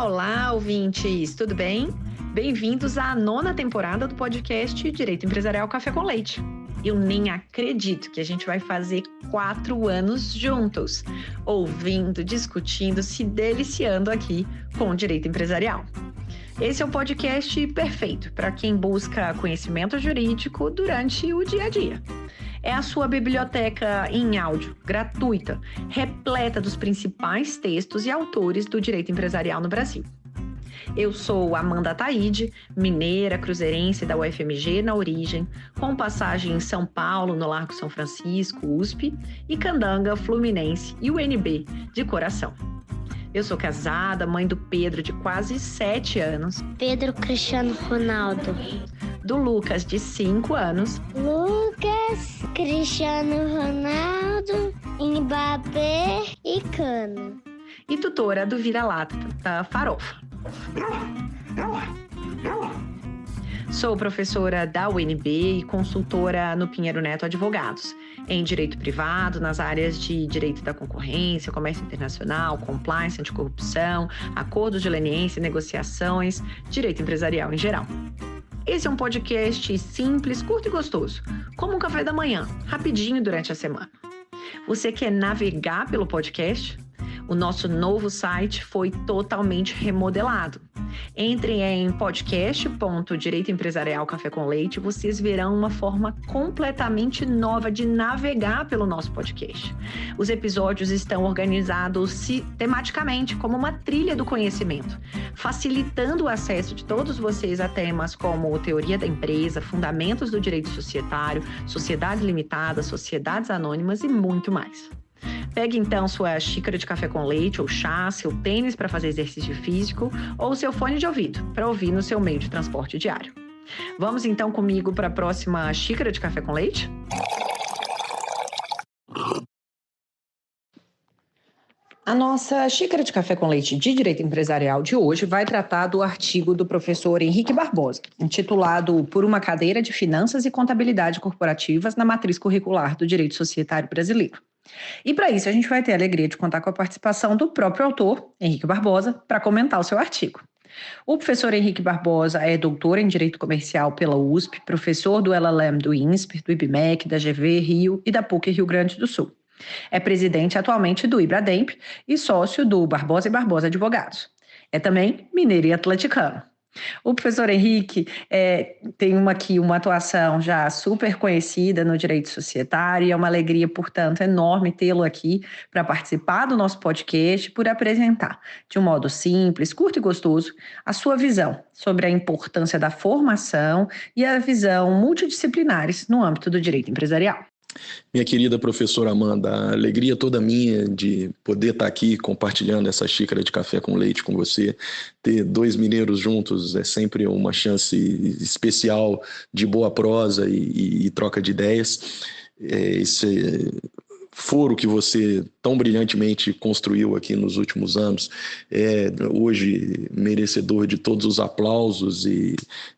Olá, ouvintes, tudo bem? Bem-vindos à 9ª temporada do podcast Direito Empresarial Café com Leite. Eu nem acredito que a gente vai fazer 4 anos juntos, ouvindo, discutindo, se deliciando aqui com o direito empresarial. Esse é o podcast perfeito para quem busca conhecimento jurídico durante o dia a dia. É a sua biblioteca em áudio, gratuita, repleta dos principais textos e autores do direito empresarial no Brasil. Eu sou Amanda Taide, mineira, cruzeirense da UFMG na origem, com passagem em São Paulo, no Largo São Francisco, USP, e Candanga, Fluminense e UNB, de coração. Eu sou casada, mãe do Pedro, de quase 7 anos. Pedro Cristiano Ronaldo. Do Lucas, de 5 anos. Lucas Cristiano Ronaldo, Mbappé e Cano. E tutora do Vira-Lata, da Farofa. Sou professora da UNB e consultora no Pinheiro Neto Advogados, em direito privado, nas áreas de direito da concorrência, comércio internacional, compliance, anticorrupção, acordos de leniência, negociações, direito empresarial em geral. Esse é um podcast simples, curto e gostoso, como um café da manhã, rapidinho durante a semana. Você quer navegar pelo podcast? O nosso novo site foi totalmente remodelado. Entrem em podcast.direitoempresarial Café com Leite e vocês verão uma forma completamente nova de navegar pelo nosso podcast. Os episódios estão organizados tematicamente como uma trilha do conhecimento, facilitando o acesso de todos vocês a temas como teoria da empresa, fundamentos do direito societário, sociedades limitadas, sociedades anônimas e muito mais. Pegue então sua xícara de café com leite ou chá, seu tênis para fazer exercício físico ou seu fone de ouvido para ouvir no seu meio de transporte diário. Vamos então comigo para a próxima xícara de café com leite? A nossa xícara de café com leite de direito empresarial de hoje vai tratar do artigo do professor Henrique Barbosa, intitulado Por uma cadeira de Finanças e Contabilidade Corporativas na Matriz Curricular do Direito Societário Brasileiro. E para isso a gente vai ter a alegria de contar com a participação do próprio autor, Henrique Barbosa, para comentar o seu artigo. O professor Henrique Barbosa é doutor em Direito Comercial pela USP, professor do LLM do INSPER, do IBMEC, da GV Rio e da PUC Rio Grande do Sul. É presidente atualmente do Ibrademp e sócio do Barbosa e Barbosa Advogados. É também mineiro e atleticano. O professor Henrique tem uma atuação já super conhecida no direito societário e é uma alegria, portanto, enorme tê-lo aqui para participar do nosso podcast, por apresentar, de um modo simples, curto e gostoso, a sua visão sobre a importância da formação e a visão multidisciplinares no âmbito do direito empresarial. Minha querida professora Amanda, a alegria toda minha de poder estar aqui compartilhando essa xícara de café com leite com você. Ter 2 mineiros juntos é sempre uma chance especial de boa prosa e troca de ideias. Esse foro que você tão brilhantemente construiu aqui nos últimos anos é hoje merecedor de todos os aplausos e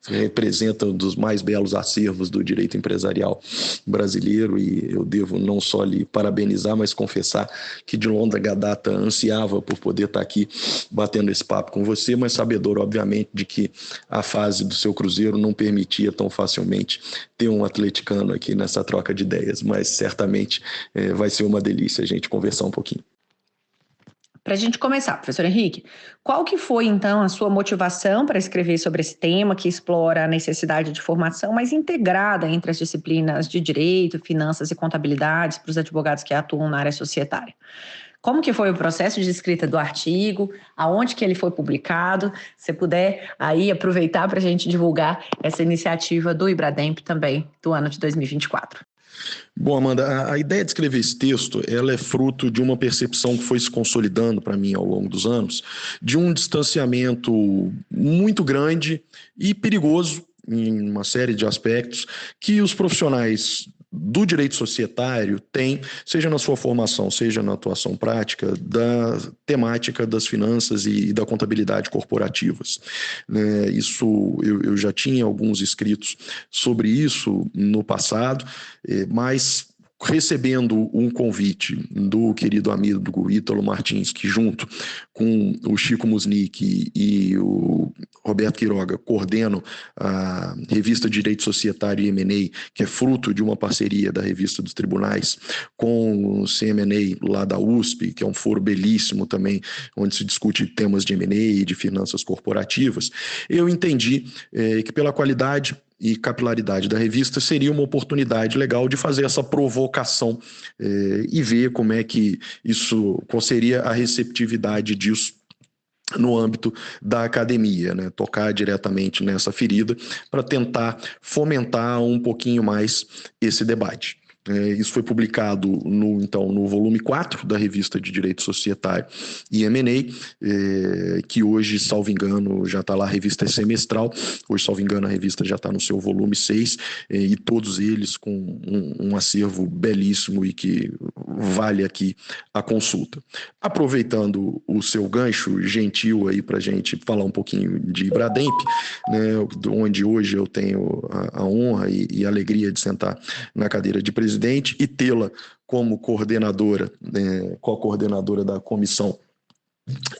representa um dos mais belos acervos do direito empresarial brasileiro, e eu devo não só lhe parabenizar, mas confessar que de longa data ansiava por poder estar aqui batendo esse papo com você, mas sabedor, obviamente, de que a fase do seu Cruzeiro não permitia tão facilmente ter um atleticano aqui nessa troca de ideias, mas certamente vai ser uma delícia a gente conversar um pouquinho. Para a gente começar, professor Henrique, qual que foi, então, a sua motivação para escrever sobre esse tema que explora a necessidade de formação mais integrada entre as disciplinas de direito, finanças e contabilidades para os advogados que atuam na área societária? Como que foi o processo de escrita do artigo? Aonde que ele foi publicado? Se puder aí aproveitar para a gente divulgar essa iniciativa do Ibrademp também do ano de 2024. Bom, Amanda, a ideia de escrever esse texto, ela é fruto de uma percepção que foi se consolidando para mim ao longo dos anos, de um distanciamento muito grande e perigoso em uma série de aspectos que os profissionais do direito societário têm, seja na sua formação, seja na atuação prática, da temática das finanças e da contabilidade corporativas. Isso, eu já tinha alguns escritos sobre isso no passado, mas recebendo um convite do querido amigo Ítalo Martins, que junto com o Chico Musnick e o Roberto Quiroga coordenam a revista Direito Societário e M&A, que é fruto de uma parceria da Revista dos Tribunais com o CM&A lá da USP, que é um foro belíssimo também, onde se discute temas de M&A e de finanças corporativas. Eu entendi que pela qualidade e capilaridade da revista seria uma oportunidade legal de fazer essa provocação e ver como é que isso, qual seria a receptividade disso no âmbito da academia, né? Tocar diretamente nessa ferida para tentar fomentar um pouquinho mais esse debate. Isso foi publicado no volume 4 da revista de Direito Societário e M&A, que hoje, salvo engano, já está lá, a revista é semestral, hoje, salvo engano, a revista já está no seu volume 6, e todos eles com um acervo belíssimo e que vale aqui a consulta. Aproveitando o seu gancho gentil aí para a gente falar um pouquinho de Ibrademp, né, onde hoje eu tenho a honra e a alegria de sentar na cadeira de presidente e tê-la como coordenadora, co-coordenadora da comissão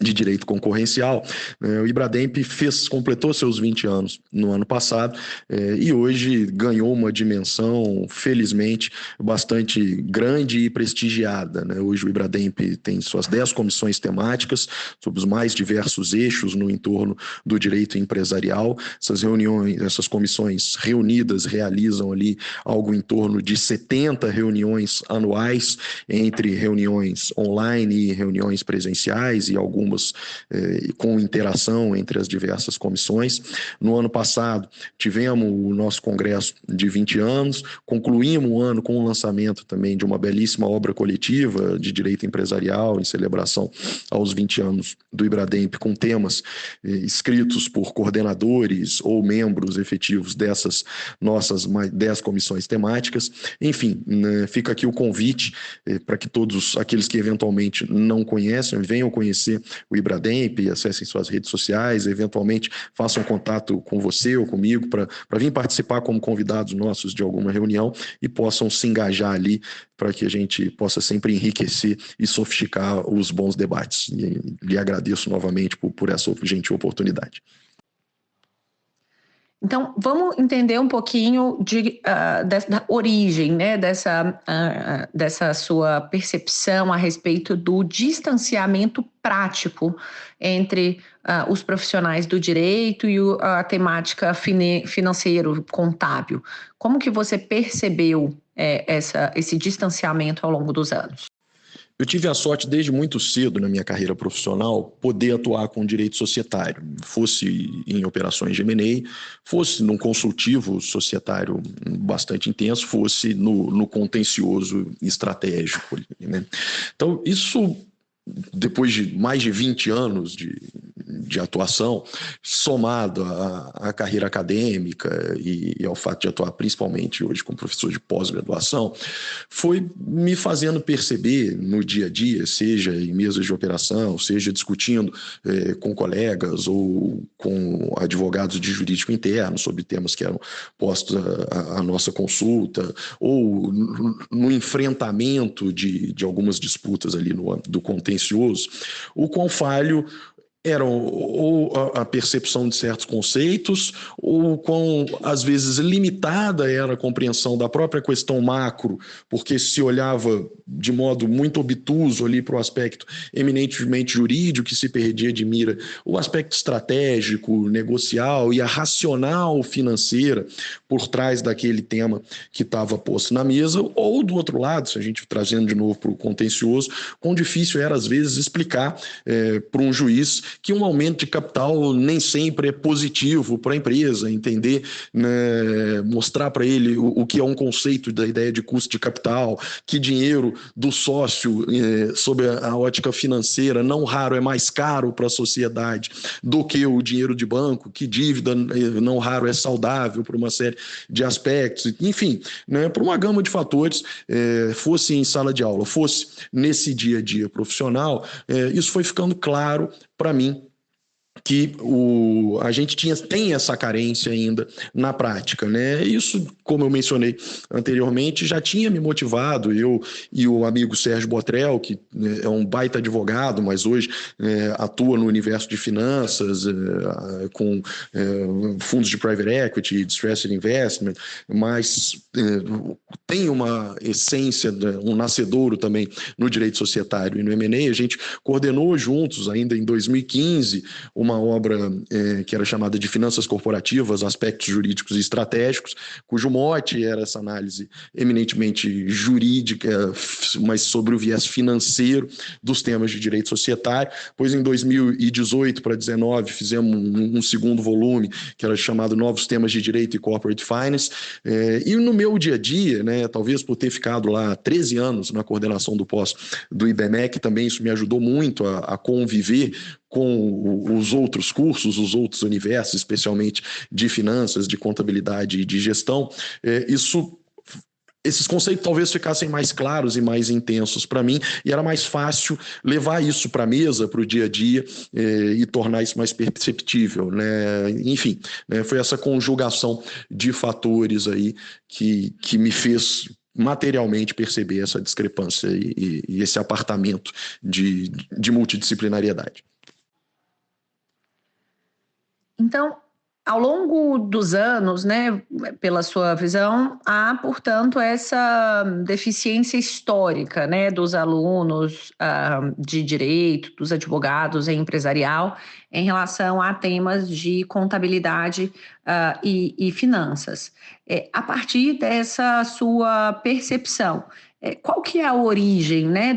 de Direito Concorrencial. O Ibrademp completou seus 20 anos no ano passado e hoje ganhou uma dimensão, felizmente, bastante grande e prestigiada, né? Hoje o Ibrademp tem suas 10 comissões temáticas sobre os mais diversos eixos no entorno do direito empresarial. Essas comissões reunidas realizam ali algo em torno de 70 reuniões anuais, entre reuniões online e reuniões presenciais, e algumas com interação entre as diversas comissões. No ano passado, tivemos o nosso congresso de 20 anos, concluímos o ano com o lançamento também de uma belíssima obra coletiva de direito empresarial em celebração aos 20 anos do Ibrademp, com temas escritos por coordenadores ou membros efetivos dessas nossas 10 comissões temáticas. Enfim, né, fica aqui o convite para que todos aqueles que eventualmente não conhecem venham conhecer o Ibrademp, acessem suas redes sociais, eventualmente façam contato com você ou comigo para vir participar como convidados nossos de alguma reunião e possam se engajar ali para que a gente possa sempre enriquecer e sofisticar os bons debates. E lhe agradeço novamente por essa gentil oportunidade. Então, vamos entender um pouquinho da origem, né, dessa sua percepção a respeito do distanciamento prático entre os profissionais do direito e a temática financeiro, contábil. Como que você percebeu esse distanciamento ao longo dos anos? Eu tive a sorte, desde muito cedo na minha carreira profissional, poder atuar com direito societário, fosse em operações de M&A, fosse num consultivo societário bastante intenso, fosse no contencioso estratégico, né? Então, isso, depois de mais de 20 anos de atuação, somado à carreira acadêmica e ao fato de atuar principalmente hoje como professor de pós-graduação, foi me fazendo perceber no dia a dia, seja em mesas de operação, seja discutindo com colegas ou com advogados de jurídico interno sobre temas que eram postos à nossa consulta, ou no enfrentamento de algumas disputas ali do contencioso, o quão falho eram ou a percepção de certos conceitos, ou quão, às vezes, limitada era a compreensão da própria questão macro, porque se olhava de modo muito obtuso ali para o aspecto eminentemente jurídico, que se perdia de mira o aspecto estratégico, negocial e a racional financeira por trás daquele tema que estava posto na mesa, ou do outro lado, se a gente trazendo de novo para o contencioso, quão difícil era, às vezes, explicar para um juiz que um aumento de capital nem sempre é positivo para a empresa, entender, né, mostrar para ele o que é um conceito da ideia de custo de capital, que dinheiro do sócio, sob a ótica financeira, não raro é mais caro para a sociedade do que o dinheiro de banco, que dívida não raro é saudável por uma série de aspectos, enfim, né, por uma gama de fatores, fosse em sala de aula, fosse nesse dia a dia profissional, isso foi ficando claro para mim que a gente tem essa carência ainda na prática, né? Isso, como eu mencionei anteriormente, já tinha me motivado, eu e o amigo Sérgio Botrel, que é um baita advogado, mas hoje atua no universo de finanças, com fundos de private equity, distressed investment, mas tem uma essência, um nascedouro também no direito societário e no M&A. A gente coordenou juntos, ainda em 2015, uma obra que era chamada de Finanças Corporativas, Aspectos Jurídicos e Estratégicos, cujo mote era essa análise eminentemente jurídica, mas sobre o viés financeiro dos temas de direito societário. Pois em 2018 para 2019 fizemos um segundo volume, que era chamado Novos Temas de Direito e Corporate Finance. E no meu dia a dia, né, talvez por ter ficado lá 13 anos na coordenação do pós do IBMEC, também isso me ajudou muito a conviver com os outros cursos, os outros universos, especialmente de finanças, de contabilidade e de gestão. Esses conceitos talvez ficassem mais claros e mais intensos para mim, e era mais fácil levar isso para a mesa, para o dia a dia, e tornar isso mais perceptível, né? Enfim, né, foi essa conjugação de fatores aí que me fez materialmente perceber essa discrepância e esse apartamento de multidisciplinariedade. Então, ao longo dos anos, né, pela sua visão, há, portanto, essa deficiência histórica, né, dos alunos de direito, dos advogados em empresarial, em relação a temas de contabilidade e finanças. A partir dessa sua percepção, qual que é a origem, né,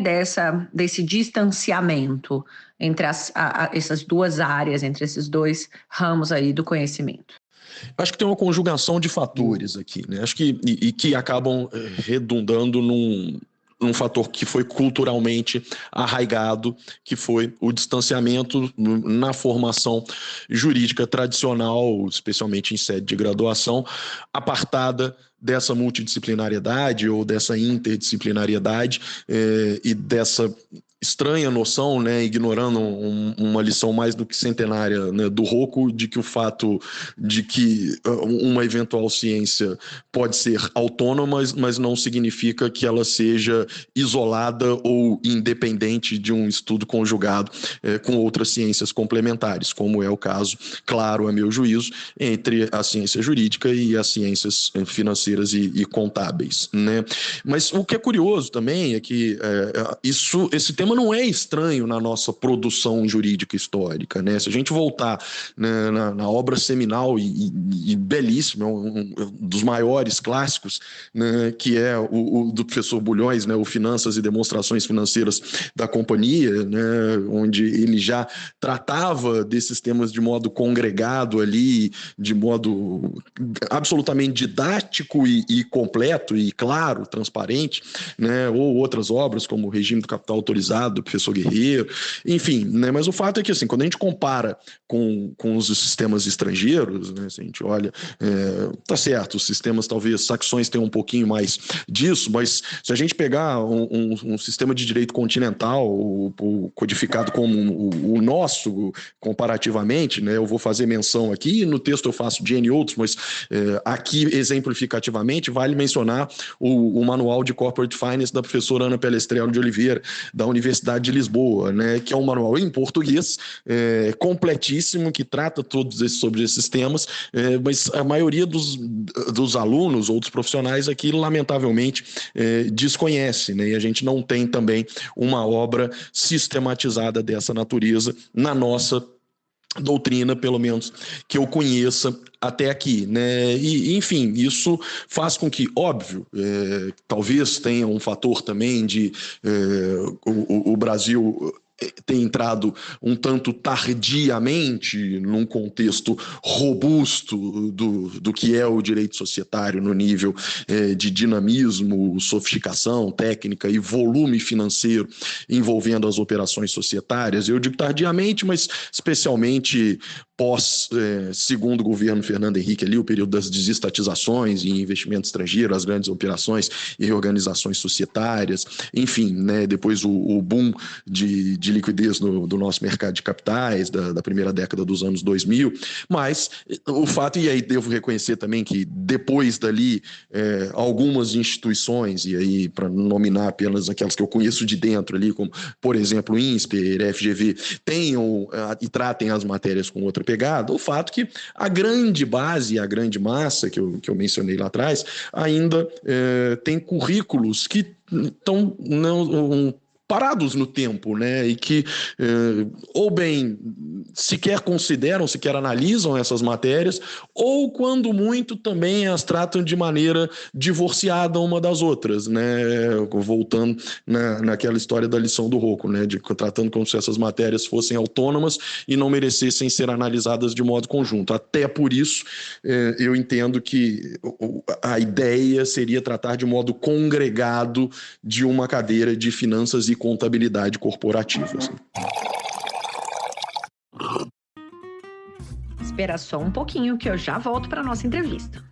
desse distanciamento entre essas duas áreas, entre esses dois ramos aí do conhecimento? Acho que tem uma conjugação de fatores aqui, né? Acho que acabam redundando num fator que foi culturalmente arraigado, que foi o distanciamento na formação jurídica tradicional, especialmente em sede de graduação, apartada dessa multidisciplinariedade ou dessa interdisciplinariedade e dessa estranha noção, né, ignorando uma lição mais do que centenária, né, do Rocco, de que o fato de que uma eventual ciência pode ser autônoma, mas não significa que ela seja isolada ou independente de um estudo conjugado com outras ciências complementares, como é o caso, claro, a meu juízo, entre a ciência jurídica e as ciências financeiras e contábeis, né? Mas o que é curioso também é que esse tema não é estranho na nossa produção jurídica histórica, né? Se a gente voltar, né, na obra seminal e belíssima, um dos maiores clássicos, né, que é o do professor Bulhões, né, o Finanças e Demonstrações Financeiras da Companhia, né, onde ele já tratava desses temas de modo congregado ali, de modo absolutamente didático e completo e claro, transparente, né, ou outras obras como o Regime do Capital Autorizado, do professor Guerreiro, enfim, né? Mas o fato é que, assim, quando a gente compara com os sistemas estrangeiros, né, se a gente olha, tá certo, os sistemas talvez saxões tenham um pouquinho mais disso, mas se a gente pegar um sistema de direito continental, codificado como o nosso, comparativamente, né, eu vou fazer menção aqui, no texto eu faço de N outros, mas aqui, exemplificativamente, vale mencionar o Manual de Corporate Finance da professora Ana Pelestrello de Oliveira, da Universidade de Lisboa, né, que é um manual em português, completíssimo, que trata sobre esses temas, mas a maioria dos alunos ou dos profissionais aqui, lamentavelmente, desconhece, né, e a gente não tem também uma obra sistematizada dessa natureza na nossa doutrina, pelo menos que eu conheça até aqui, né? E, enfim, isso faz com que, óbvio, talvez tenha um fator também de o Brasil tem entrado um tanto tardiamente num contexto robusto do que é o direito societário no nível de dinamismo, sofisticação técnica e volume financeiro envolvendo as operações societárias. Eu digo tardiamente, mas especialmente segundo o governo Fernando Henrique, ali, o período das desestatizações e investimento estrangeiro, as grandes operações e reorganizações societárias, enfim, né, depois o boom de liquidez do nosso mercado de capitais, da primeira década dos anos 2000, mas o fato, e aí devo reconhecer também que depois dali, algumas instituições, e aí para nominar apenas aquelas que eu conheço de dentro ali, como, por exemplo, o INSPER, FGV, tenham e tratem as matérias com outra pegada, o fato que a grande base, a grande massa que eu mencionei lá atrás, ainda tem currículos que estão parados no tempo, né? E que ou bem sequer consideram, sequer analisam essas matérias, ou quando muito também as tratam de maneira divorciada uma das outras, né? Voltando naquela história da lição do Rocco, né? Tratando como se essas matérias fossem autônomas e não merecessem ser analisadas de modo conjunto. Até por isso, eu entendo que a ideia seria tratar de modo congregado de uma cadeira de finanças e contabilidade corporativa. Assim. Espera só um pouquinho que eu já volto para nossa entrevista.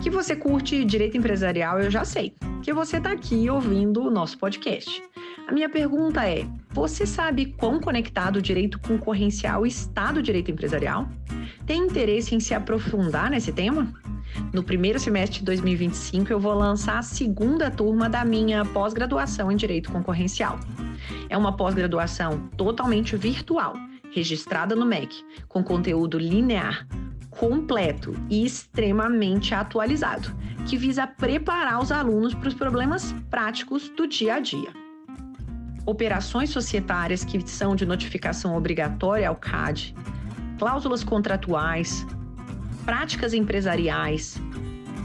Que você curte direito empresarial, eu já sei. Que você está aqui ouvindo o nosso podcast. A minha pergunta é: você sabe quão conectado o direito concorrencial está do direito empresarial? Tem interesse em se aprofundar nesse tema? No primeiro semestre de 2025, eu vou lançar a segunda turma da minha pós-graduação em Direito Concorrencial. É uma pós-graduação totalmente virtual, registrada no MEC, com conteúdo linear, completo e extremamente atualizado, que visa preparar os alunos para os problemas práticos do dia a dia. Operações societárias que são de notificação obrigatória ao CAD, cláusulas contratuais, práticas empresariais,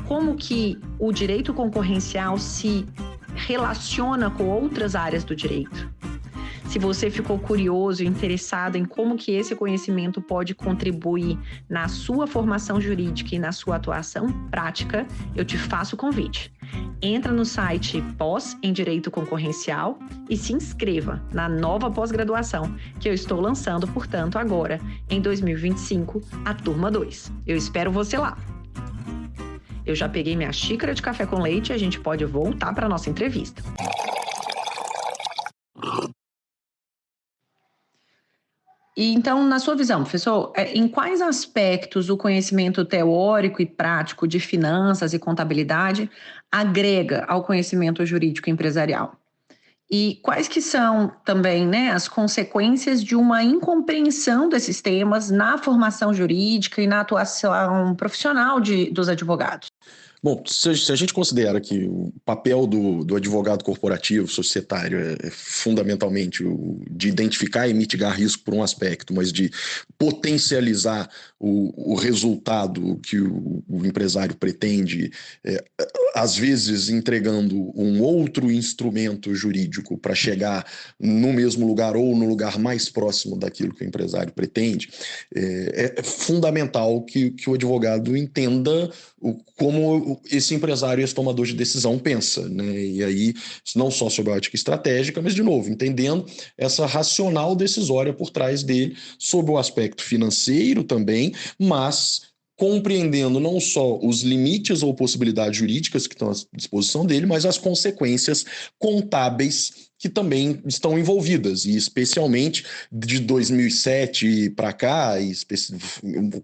como que o direito concorrencial se relaciona com outras áreas do direito. Se você ficou curioso e interessado em como que esse conhecimento pode contribuir na sua formação jurídica e na sua atuação prática, eu te faço o convite. Entra no site Pós em Direito Concorrencial e se inscreva na nova pós-graduação que eu estou lançando, portanto, agora, em 2025, a turma 2. Eu espero você lá. Eu já peguei minha xícara de café com leite e a gente pode voltar para a nossa entrevista. E então, na sua visão, professor, em quais aspectos o conhecimento teórico e prático de finanças e contabilidade agrega ao conhecimento jurídico empresarial? E quais que são também, né, as consequências de uma incompreensão desses temas na formação jurídica e na atuação profissional dos advogados? Bom, se a gente considera que o papel do advogado corporativo, societário, é fundamentalmente o de identificar e mitigar risco por um aspecto, mas de potencializar o resultado que o empresário pretende, às vezes entregando um outro instrumento jurídico para chegar no mesmo lugar ou no lugar mais próximo daquilo que o empresário pretende, é fundamental que o advogado entenda como esse empresário e esse tomador de decisão pensa, né? E aí, não só sobre a ótica estratégica, mas, de novo, entendendo essa racional decisória por trás dele, sobre o aspecto financeiro também, mas compreendendo não só os limites ou possibilidades jurídicas que estão à disposição dele, mas as consequêências contábeis que também estão envolvidas, e especialmente de 2007 para cá, e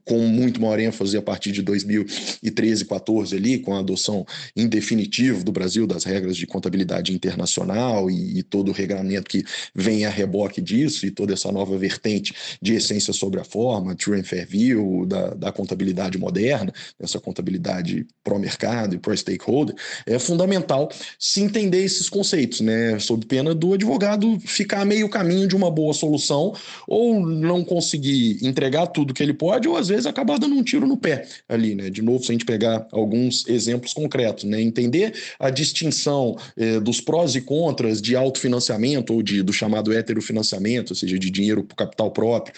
com muito maior ênfase a partir de 2013, 14 ali, com a adoção em definitivo do Brasil das regras de contabilidade internacional e todo o regramento que vem a reboque disso, e toda essa nova vertente de essência sobre a forma, True and Fair View, da contabilidade moderna, essa contabilidade pró-mercado e pró-stakeholder, é fundamental se entender esses conceitos, né, sob pena do advogado ficar meio caminho de uma boa solução, ou não conseguir entregar tudo que ele pode, ou às vezes acabar dando um tiro no pé ali, né? De novo, se a gente pegar alguns exemplos concretos, né? Entender a distinção dos prós e contras de autofinanciamento ou do chamado heterofinanciamento, ou seja, de dinheiro para capital próprio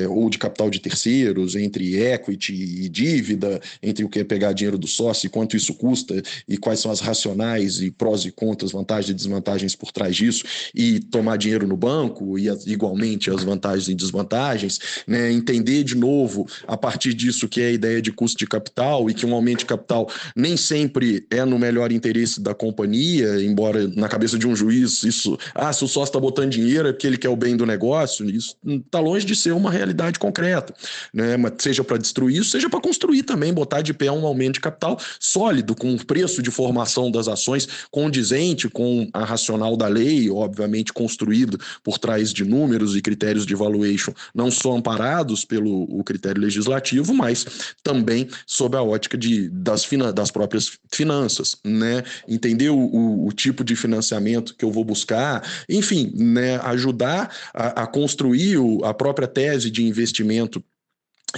ou de capital de terceiros, entre equity e dívida, entre o que é pegar dinheiro do sócio e quanto isso custa, e quais são as racionais e prós e contras, vantagens e desvantagens por trás disso e tomar dinheiro no banco e igualmente as vantagens e desvantagens, né? Entender de novo a partir disso que é a ideia de custo de capital e que um aumento de capital nem sempre é no melhor interesse da companhia, embora na cabeça de um juiz isso, se o sócio está botando dinheiro é porque ele quer o bem do negócio, isso está longe de ser uma realidade concreta, né? Mas seja para destruir isso, seja para construir também, botar de pé um aumento de capital sólido, com o preço de formação das ações condizente com a racional da lei, obviamente construído por trás de números e critérios de valuation não só amparados pelo o critério legislativo, mas também sob a ótica das próprias finanças, né? Entender o tipo de financiamento que eu vou buscar, enfim, né? Ajudar a construir a própria tese de investimento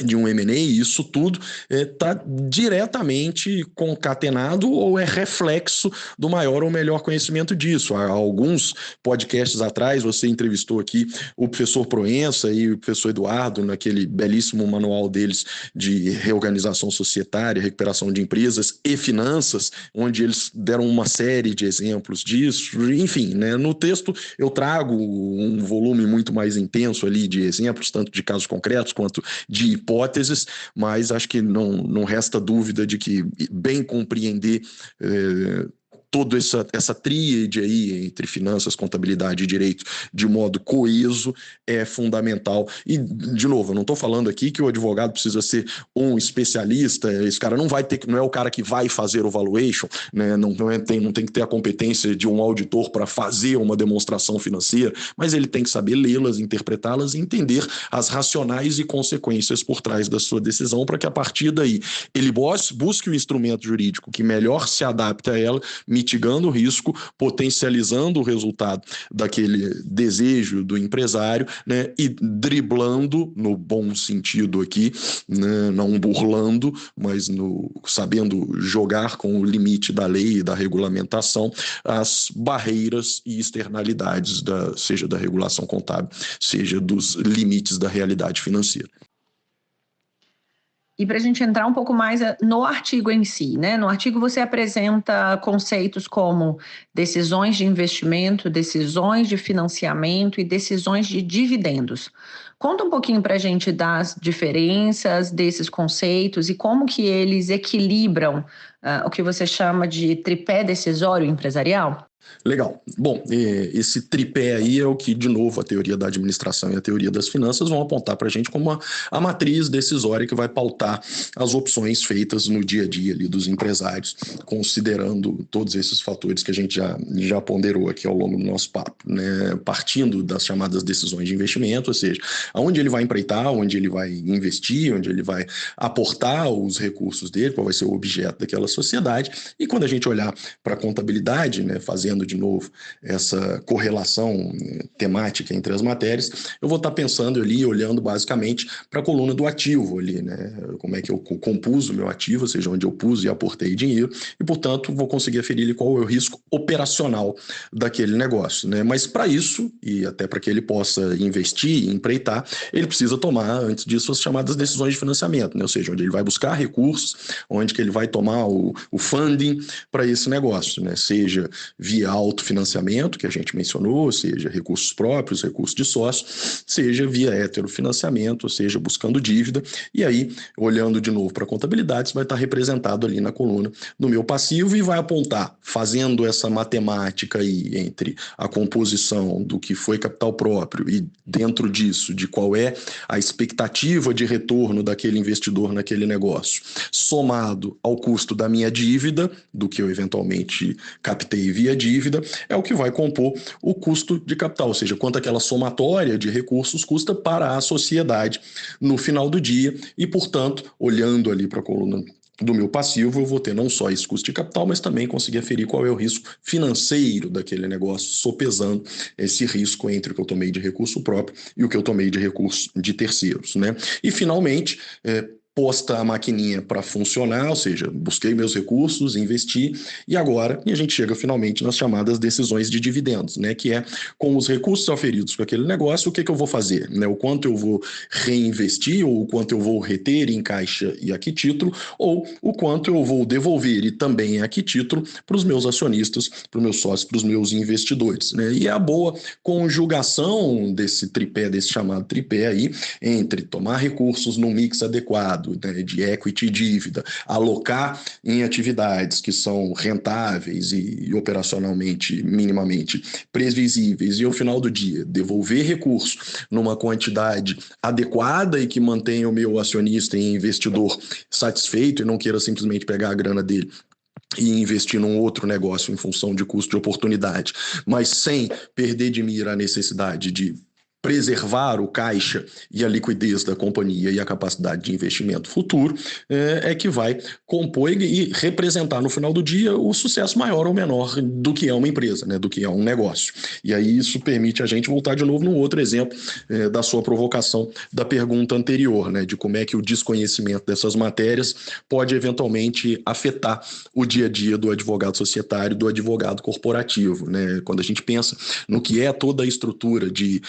de um M&A, isso tudo está diretamente concatenado ou é reflexo do maior ou melhor conhecimento disso. Há alguns podcasts atrás, você entrevistou aqui o professor Proença e o professor Eduardo, naquele belíssimo manual deles de reorganização societária, recuperação de empresas e finanças, onde eles deram uma série de exemplos disso. Enfim, né, no texto eu trago um volume muito mais intenso ali de exemplos, tanto de casos concretos quanto de hipóteses, mas acho que não resta dúvida de que bem compreender toda essa tríade aí entre finanças, contabilidade e direito de modo coeso é fundamental. E, de novo, eu não estou falando aqui que o advogado precisa ser um especialista, esse cara não é o cara que vai fazer o valuation, né? Não tem que ter a competência de um auditor para fazer uma demonstração financeira, mas ele tem que saber lê-las, interpretá-las e entender as racionais e consequências por trás da sua decisão, para que a partir daí ele busque o instrumento jurídico que melhor se adapte a ela, mitigando o risco, potencializando o resultado daquele desejo do empresário, né, e driblando, no bom sentido aqui, né, não burlando, mas sabendo jogar com o limite da lei e da regulamentação, as barreiras e externalidades, seja da regulação contábil, seja dos limites da realidade financeira. E para a gente entrar um pouco mais no artigo em si, né? No artigo você apresenta conceitos como decisões de investimento, decisões de financiamento e decisões de dividendos. Conta um pouquinho para a gente das diferenças desses conceitos e como que eles equilibram o que você chama de tripé decisório empresarial. Legal. Bom, esse tripé aí é o que, de novo, a teoria da administração e a teoria das finanças vão apontar para a gente como a matriz decisória que vai pautar as opções feitas no dia a dia ali dos empresários, considerando todos esses fatores que a gente já ponderou aqui ao longo do nosso papo, né? Partindo das chamadas decisões de investimento, ou seja, aonde ele vai empreitar, onde ele vai investir, onde ele vai aportar os recursos dele, qual vai ser o objeto daquela sociedade. E quando a gente olhar para a contabilidade, né, fazendo de novo essa correlação temática entre as matérias, eu vou estar pensando ali, olhando basicamente para a coluna do ativo ali, né? Como é que eu compus o meu ativo, ou seja, onde eu pus e aportei dinheiro, e, portanto, vou conseguir aferir qual é o risco operacional daquele negócio, né? Mas para isso, e até para que ele possa investir e empreitar, ele precisa tomar, antes disso, as chamadas decisões de financiamento, né? Ou seja, onde ele vai buscar recursos, onde que ele vai tomar o funding para esse negócio, né? Seja via autofinanciamento, que a gente mencionou, seja recursos próprios, recursos de sócio, seja via heterofinanciamento, ou seja, buscando dívida. E aí, olhando de novo para a contabilidade, isso vai estar representado ali na coluna do meu passivo e vai apontar, fazendo essa matemática aí entre a composição do que foi capital próprio e dentro disso, de qual é a expectativa de retorno daquele investidor naquele negócio, somado ao custo da minha dívida, do que eu eventualmente captei via dívida, é o que vai compor o custo de capital, ou seja, quanto aquela somatória de recursos custa para a sociedade no final do dia e, portanto, olhando ali para a coluna do meu passivo, eu vou ter não só esse custo de capital, mas também conseguir aferir qual é o risco financeiro daquele negócio, sopesando esse risco entre o que eu tomei de recurso próprio e o que eu tomei de recurso de terceiros, né? E, finalmente, posta a maquininha para funcionar, ou seja, busquei meus recursos, investi, e agora a gente chega finalmente nas chamadas decisões de dividendos, né? Que é com os recursos oferidos para aquele negócio, o que eu vou fazer, né? O quanto eu vou reinvestir, ou o quanto eu vou reter em caixa e a que título, ou o quanto eu vou devolver e também a que título para os meus acionistas, para os meus sócios, para os meus investidores, né? E é a boa conjugação desse tripé, desse chamado tripé aí, entre tomar recursos no mix adequado, né, de equity e dívida, alocar em atividades que são rentáveis e operacionalmente minimamente previsíveis e ao final do dia devolver recursos numa quantidade adequada e que mantenha o meu acionista e investidor satisfeito e não queira simplesmente pegar a grana dele e investir num outro negócio em função de custo de oportunidade, mas sem perder de mira a necessidade de preservar o caixa e a liquidez da companhia e a capacidade de investimento futuro, é que vai compor e representar no final do dia o sucesso maior ou menor do que é uma empresa, né, do que é um negócio. E aí isso permite a gente voltar de novo num outro exemplo da sua provocação da pergunta anterior, né, de como é que o desconhecimento dessas matérias pode eventualmente afetar o dia a dia do advogado societário, do advogado corporativo, né? Quando a gente pensa no que é toda a estrutura de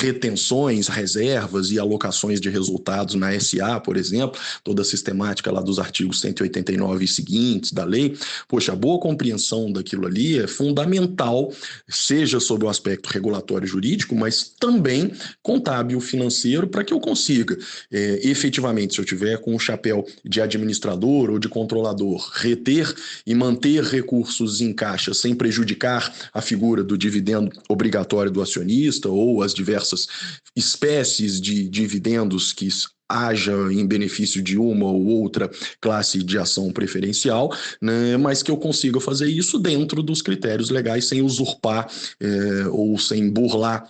retenções, reservas e alocações de resultados na SA, por exemplo, toda a sistemática lá dos artigos 189 e seguintes da lei, poxa, a boa compreensão daquilo ali é fundamental, seja sob o aspecto regulatório jurídico, mas também contábil financeiro, para que eu consiga, efetivamente, se eu tiver com o chapéu de administrador ou de controlador, reter e manter recursos em caixa sem prejudicar a figura do dividendo obrigatório do acionista ou as diversas espécies de dividendos que haja em benefício de uma ou outra classe de ação preferencial, né, mas que eu consiga fazer isso dentro dos critérios legais, sem usurpar ou sem burlar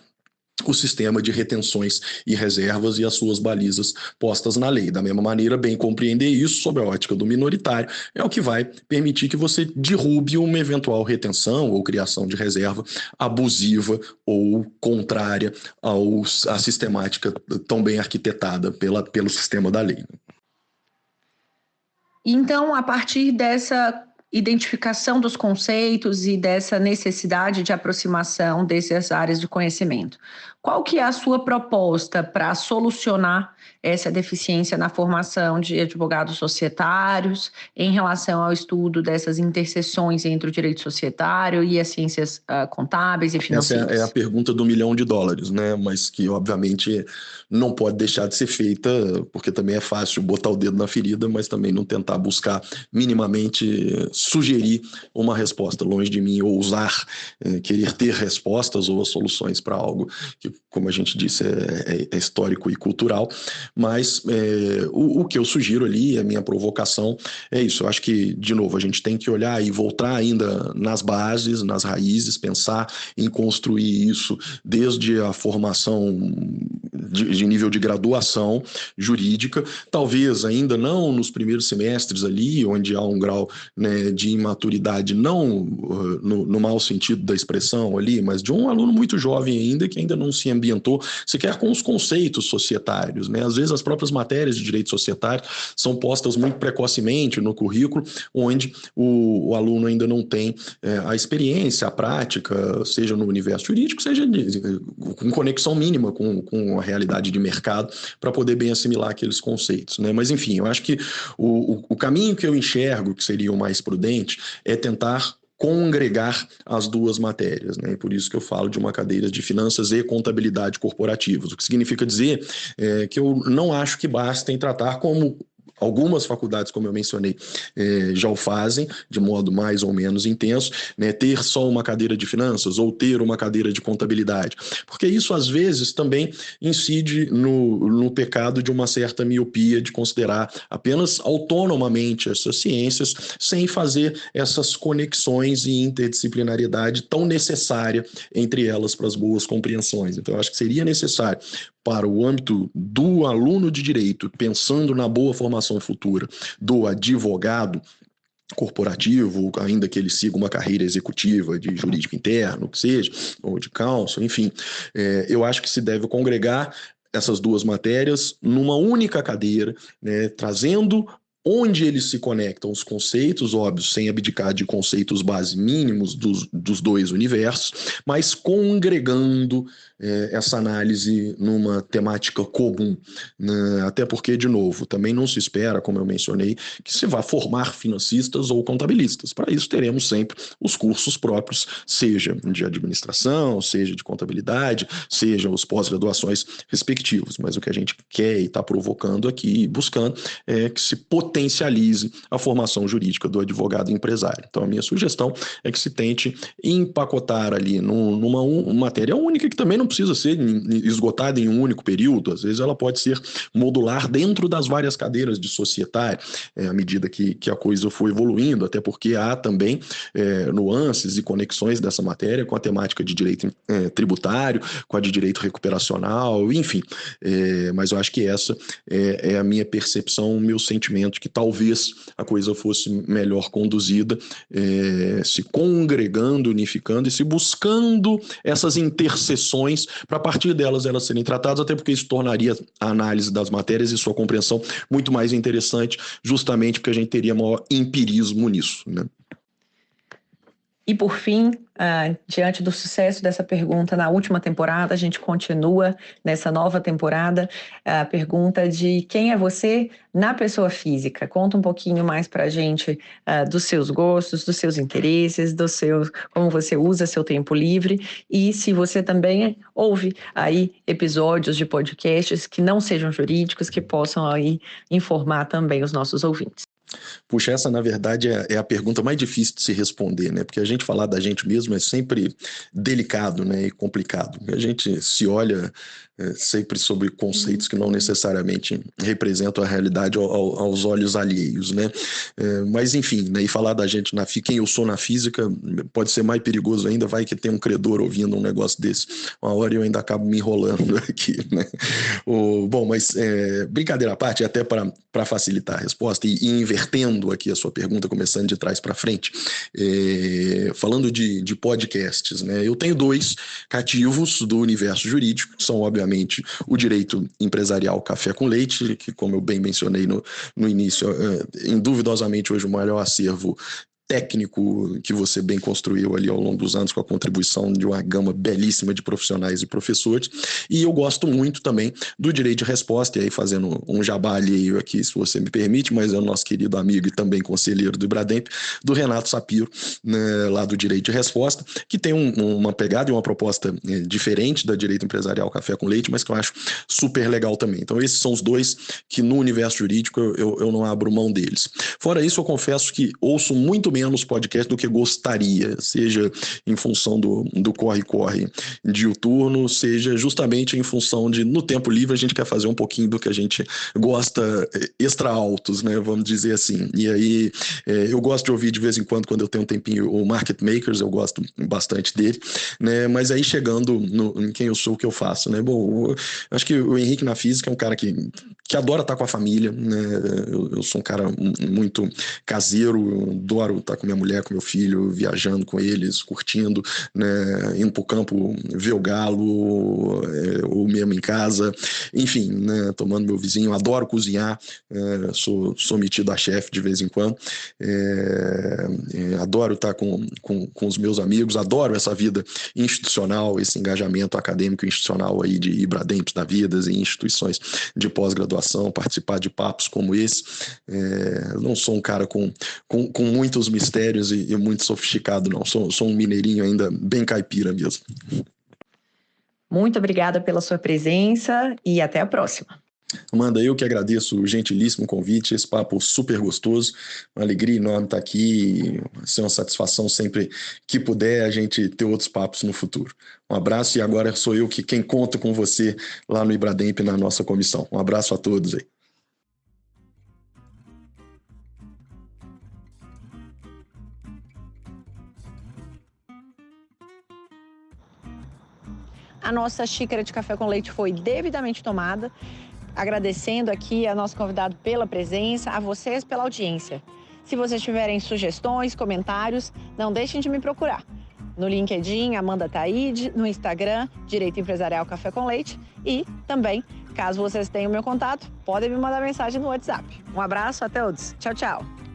o sistema de retenções e reservas e as suas balizas postas na lei. Da mesma maneira, bem compreender isso sob a ótica do minoritário é o que vai permitir que você derrube uma eventual retenção ou criação de reserva abusiva ou contrária à sistemática tão bem arquitetada pelo sistema da lei. Então, a partir dessa identificação dos conceitos e dessa necessidade de aproximação dessas áreas de conhecimento, qual que é a sua proposta para solucionar essa deficiência na formação de advogados societários em relação ao estudo dessas interseções entre o direito societário e as ciências contábeis e financeiras? Essa é a pergunta do $1 milhão, né? Mas que, obviamente, não pode deixar de ser feita, porque também é fácil botar o dedo na ferida, mas também não tentar buscar minimamente sugerir uma resposta. Longe de mim ousar querer ter respostas ou soluções para algo que, como a gente disse, é histórico e cultural, mas o que eu sugiro ali, a minha provocação é isso. Eu acho que, de novo, a gente tem que olhar e voltar ainda nas bases, nas raízes, pensar em construir isso desde a formação de nível de graduação jurídica, talvez ainda não nos primeiros semestres ali, onde há um grau, né, de imaturidade, não no mau sentido da expressão ali, mas de um aluno muito jovem ainda, que ainda não se ambientou sequer com os conceitos societários, né? Às vezes as próprias matérias de direito societário são postas muito precocemente no currículo, onde o aluno ainda não tem a experiência, a prática, seja no universo jurídico, seja com conexão mínima com a realidade de mercado, para poder bem assimilar aqueles conceitos, né? Mas, enfim, eu acho que o caminho que eu enxergo que seria o mais prudente é tentar congregar as duas matérias, né? E por isso que eu falo de uma cadeira de finanças e contabilidade corporativas, o que significa dizer que eu não acho que basta em tratar como algumas faculdades, como eu mencionei, já o fazem de modo mais ou menos intenso, né? Ter só uma cadeira de finanças ou ter uma cadeira de contabilidade, porque isso às vezes também incide no pecado de uma certa miopia de considerar apenas autonomamente essas ciências sem fazer essas conexões e interdisciplinariedade tão necessária entre elas para as boas compreensões. Então, eu acho que seria necessário, para o âmbito do aluno de direito, pensando na boa formação futura do advogado corporativo, ainda que ele siga uma carreira executiva de jurídico interno, que seja, ou de counsel, enfim, eu acho que se deve congregar essas duas matérias numa única cadeira, né, trazendo onde eles se conectam os conceitos, óbvio, sem abdicar de conceitos base mínimos dos dois universos, mas congregando essa análise numa temática comum, né? Até porque, de novo, também não se espera, como eu mencionei, que se vá formar financistas ou contabilistas. Para isso, teremos sempre os cursos próprios, seja de administração, seja de contabilidade, seja os pós-graduações respectivos. Mas o que a gente quer e está provocando aqui, buscando, é que se potencialize a formação jurídica do advogado empresário. Então, a minha sugestão é que se tente empacotar ali numa matéria única, que também não precisa ser esgotada em um único período. Às vezes ela pode ser modular dentro das várias cadeiras de societário, à medida que a coisa for evoluindo, até porque há também nuances e conexões dessa matéria com a temática de direito tributário, com a de direito recuperacional, enfim. Mas eu acho que essa é a minha percepção, o meu sentimento, que talvez a coisa fosse melhor conduzida, se congregando, unificando e se buscando essas interseções para a partir delas elas serem tratadas, até porque isso tornaria a análise das matérias e sua compreensão muito mais interessante, justamente porque a gente teria maior empirismo nisso, né? E, por fim, diante do sucesso dessa pergunta na última temporada, a gente continua nessa nova temporada a pergunta de quem é você na pessoa física. Conta um pouquinho mais para a gente dos seus gostos, dos seus interesses, como você usa seu tempo livre e se você também ouve aí episódios de podcasts que não sejam jurídicos, que possam aí informar também os nossos ouvintes. Puxa, essa na verdade é a pergunta mais difícil de se responder, né? Porque a gente falar da gente mesmo é sempre delicado, né? E complicado. A gente se olha sempre sobre conceitos que não necessariamente representam a realidade aos olhos alheios, né? Mas enfim, né? E falar da gente quem eu sou na física pode ser mais perigoso ainda, vai que tem um credor ouvindo um negócio desse. Uma hora eu ainda acabo me enrolando aqui, né? Bom, mas brincadeira à parte, até para facilitar a resposta e invertendo aqui a sua pergunta, começando de trás para frente, falando de podcasts, né? Eu tenho 2 cativos do universo jurídico, que são obviamente o direito empresarial Café com Leite, que como eu bem mencionei no início, induvidosamente hoje o maior acervo técnico que você bem construiu ali ao longo dos anos com a contribuição de uma gama belíssima de profissionais e professores. E eu gosto muito também do direito de resposta, e aí fazendo um jabá alheio aqui, se você me permite, mas é o nosso querido amigo e também conselheiro do Ibrademp, do Renato Sapiro, né, lá do direito de resposta, que tem uma pegada e uma proposta diferente da direito empresarial Café com Leite, mas que eu acho super legal também. Então esses são os 2 que no universo jurídico eu não abro mão deles. Fora isso, eu confesso que ouço muito menos podcast do que gostaria, seja em função do corre-corre diuturno, seja justamente em função de, no tempo livre, a gente quer fazer um pouquinho do que a gente gosta extra altos, né, vamos dizer assim. E aí, eu gosto de ouvir de vez em quando eu tenho um tempinho, o Market Makers, eu gosto bastante dele, né, mas aí chegando em quem eu sou, o que eu faço, né, bom, acho que o Henrique na física é um cara que adora estar com a família, né, eu sou um cara muito caseiro, adoro estar com minha mulher, com meu filho, viajando com eles, curtindo, né, indo pro campo ver o galo, ou mesmo em casa, enfim, né, tomando meu vizinho, adoro cozinhar, sou metido a chefe de vez em quando, adoro estar com os meus amigos, adoro essa vida institucional, esse engajamento acadêmico institucional aí de Ibrademp da vida, em instituições de pós-graduação, participar de papos como esse. Não sou um cara com muitos mistérios e muito sofisticado, não. Sou um mineirinho ainda bem caipira mesmo. Muito obrigada pela sua presença e até a próxima. Amanda, eu que agradeço o gentilíssimo convite, esse papo super gostoso, uma alegria enorme estar aqui, vai ser uma satisfação sempre que puder a gente ter outros papos no futuro. Um abraço e agora sou eu quem conta com você lá no Ibrademp na nossa comissão. Um abraço a todos aí. A nossa xícara de café com leite foi devidamente tomada. Agradecendo aqui a nosso convidado pela presença, a vocês pela audiência. Se vocês tiverem sugestões, comentários, não deixem de me procurar. No LinkedIn, Amanda Taide, no Instagram, Direito Empresarial Café com Leite. E também, caso vocês tenham meu contato, podem me mandar mensagem no WhatsApp. Um abraço a todos. Tchau, tchau.